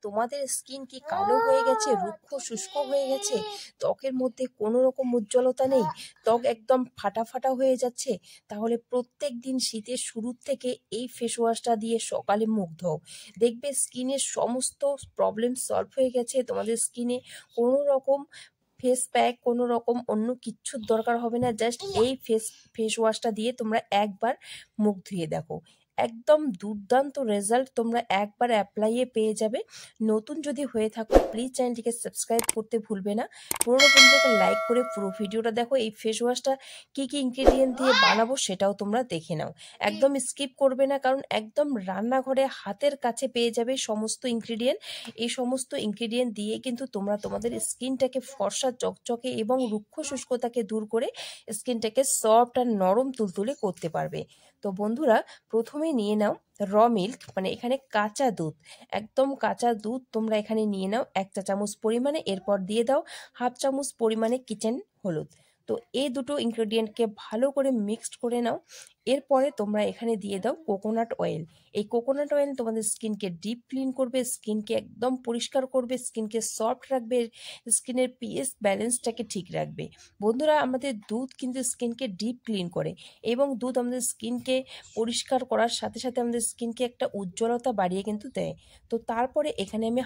তোমাদের স্কিন কি কালো হয়ে গেছে, রুক্ষ শুষ্ক হয়ে গেছে, ত্বকের মধ্যে কোনো রকম উজ্জ্বলতা নেই, ত্বক একদম ফাটা ফাটা হয়ে যাচ্ছে, তাহলে প্রত্যেক দিন শীতের শুরুর থেকে এই ফেস ওয়াশটা দিয়ে সকালে মুখ ধোও। দেখবে স্কিনের সমস্ত প্রবলেম সলভ হয়ে গেছে। তোমাদের স্কিনে কোনো রকম ফেস প্যাক, কোনো রকম অন্য কিচ্ছুর দরকার হবে না। জাস্ট এই ফেস ওয়াশটা দিয়ে তোমরা একবার মুখ ধুয়ে দেখো, একদম দুর্দান্ত রেজাল্ট তোমরা একবার অ্যাপ্লাইয়ে পেয়ে যাবে। নতুন যদি হয়ে থাকো প্লিজ চ্যানেলটিকে সাবস্ক্রাইব করতে ভুলবে না। পুরোনো বন্ধুকে লাইক করে পুরো ভিডিওটা দেখো। এই ফেস ওয়াশটা কী কী ইনগ্রেডিয়েন্ট দিয়ে বানাবো সেটাও তোমরা দেখে নাও, একদম স্কিপ করবে না, কারণ একদম রান্নাঘরে হাতের কাছে পেয়ে যাবে সমস্ত ইনগ্রেডিয়েন্ট। এই সমস্ত ইনগ্রেডিয়েন্ট দিয়ে কিন্তু তোমরা তোমাদের স্কিনটাকে ফর্সা চকচকে এবং রুক্ষ শুষ্কতাকে দূর করে স্কিনটাকে সফট আর নরম তুলতুলে করতে পারবে। তো বন্ধুরা, প্রথমে নিয়ে নাও র মিল্ক, মানে এখানে কাঁচা দুধ, একদম কাঁচা দুধ তোমরা এখানে নিয়ে নাও 1 চা চামচ পরিমাণে। এরপর দিয়ে দাও 1/2 চামচ পরিমাণে কিচেন হলুদ। তো এই দুটো ইনগ্রেডিয়েন্টকে ভালো করে মিক্সড করে নাও। এরপরে তোমরা এখানে দিয়ে দাও কোকোনাট অয়েল। এই কোকোনাট অয়েল তোমাদের স্কিনকে ডিপ ক্লিন করবে, স্কিনকে একদম পরিষ্কার করবে, স্কিনকে সফট রাখবে, স্কিনের পিএইচ ব্যালেন্সটাকে ঠিক রাখবে। বন্ধুরা, আমাদের দুধ কিন্তু স্কিনকে ডিপ ক্লিন করে এবং দুধ আমাদের স্কিনকে পরিষ্কার করার সাথে সাথে আমাদের স্কিনকে একটা উজ্জ্বলতা বাড়িয়ে কিন্তু দেয়। তো তারপরে এখানে আমি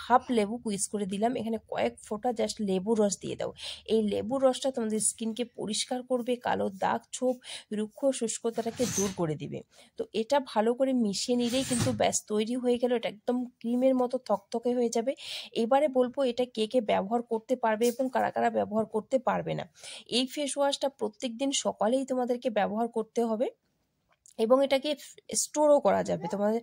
হাফ লেবু কুইজ করে দিলাম, এখানে কয়েক ফোঁটা জাস্ট লেবুর রস দিয়ে দাও। এই লেবুর রসটা তোমাদের স্কিনকে পরিষ্কার করবে, কালো দাগ ছোপ রুক্ষ শুষ্কতাটাকে দূর করে দিবে। তো এটা ভালো করে মিশিয়ে নিলেই কিন্তু ব্যাস তৈরি হয়ে গেল, এটা একদম ক্রিমের মতো থকথকে হয়ে যাবে। এবারে বলবো এটা কে কে ব্যবহার করতে পারবে এবং কারা কারা ব্যবহার করতে পারবে না। এই ফেস ওয়াশটা প্রত্যেক দিন সকালেই তোমাদেরকে ব্যবহার করতে হবে এবং এটাকে স্টোরও করা যাবে। তোমাদের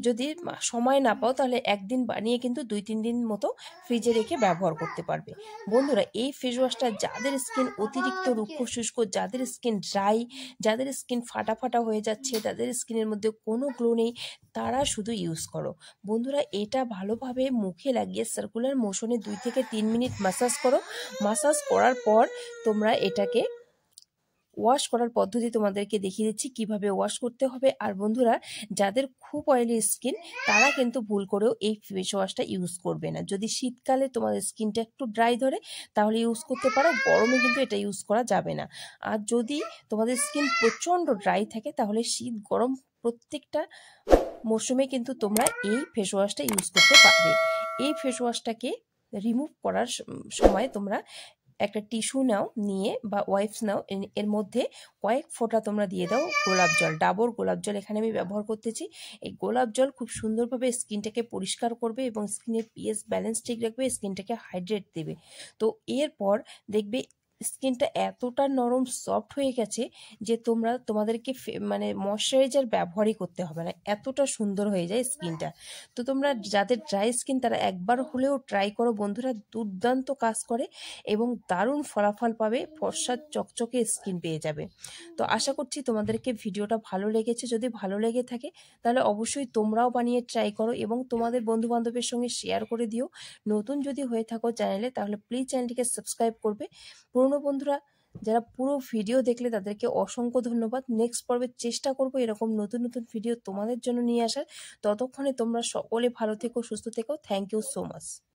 যদি সময় না পাও তাহলে একদিন বানিয়ে কিন্তু 2-3 দিন মতো ফ্রিজে রেখে ব্যবহার করতে পারবে। বন্ধুরা, এই ফেস ওয়াশটা যাদের স্কিন অতিরিক্ত রুক্ষ শুষ্ক, যাদের স্কিন ড্রাই, যাদের স্কিন ফাটা ফাটা হয়ে যাচ্ছে, তাদের স্কিনের মধ্যে কোনো গ্লো নেই, তারা শুধু ইউজ করো। বন্ধুরা, এটা ভালোভাবে মুখে লাগিয়ে সার্কুলার মোশনে 2 থেকে 3 মিনিট ম্যাসাজ করো। ম্যাসাজ করার পর তোমরা এটাকে ওয়াশ করার পদ্ধতি তোমাদেরকে দেখিয়ে দিচ্ছি কিভাবে ওয়াশ করতে হবে। আর বন্ধুরা, যাদের খুব অয়েলি স্কিন তারা কিন্তু ভুল করেও এই ফেস ওয়াশটা ইউজ করবে না। যদি শীতকালে তোমাদের স্কিনটা একটু ড্রাই ধরে তাহলে ইউজ করতে পারো, গরমে কিন্তু এটা ইউজ করা যাবে না। আর যদি তোমাদের স্কিন প্রচণ্ড ড্রাই থাকে তাহলে শীত গরম প্রত্যেকটা মরশুমে কিন্তু তোমরা এই ফেস ওয়াশটা ইউজ করতে পারবে। এই ফেস ওয়াশটাকে রিমুভ করার সময় তোমরা একটা টিস্যু নাও নিয়ে বা ওয়াইপস নাও, এর মধ্যে কয়েক ফোঁটা তোমরা দিয়ে দাও গোলাপ জল, ডাবর গোলাপ জল এখানে আমি ব্যবহার করতেছি। এই গোলাপ জল খুব সুন্দরভাবে স্কিনটাকে পরিষ্কার করবে এবং স্কিনের পিএইচ ব্যালেন্স ঠিক রাখবে, স্কিনটাকে হাইড্রেট দেবে। তো এরপর দেখবে স্কিনটা এতটা নরম সফট হয়ে গেছে যে তোমাদেরকে মানে ময়শ্চারাইজার ব্যবহারই করতে হবে না, এতটা সুন্দর হয়ে যায় স্কিনটা। তো তোমরা যাদের ড্রাই স্কিন তারা একবার হলেও ট্রাই করো বন্ধুরা, দুর্দান্ত কাজ করে এবং দারুণ ফলাফল পাবে, ফর্সা চকচকে স্কিন পেয়ে যাবে। তো আশা করছি তোমাদেরকে ভিডিওটা ভালো লেগেছে। যদি ভালো লেগে থাকে তাহলে অবশ্যই তোমরাও বানিয়ে ট্রাই করো এবং তোমাদের বন্ধু বান্ধবের সঙ্গে শেয়ার করে দিও। নতুন যদি হয়ে থাকো চ্যানেলে তাহলে প্লিজ চ্যানেলটিকে সাবস্ক্রাইব করবে। পুরনো বন্ধুরা যারা পুরো ভিডিও দেখলে তাদেরকে অসংখ্য ধন্যবাদ। নেক্সট পর্বে চেষ্টা করবো এরকম নতুন নতুন ভিডিও তোমাদের জন্য নিয়ে আসার। ততক্ষণে তোমরা সকলে ভালো থেকো, সুস্থ থেকো। Thank you so much.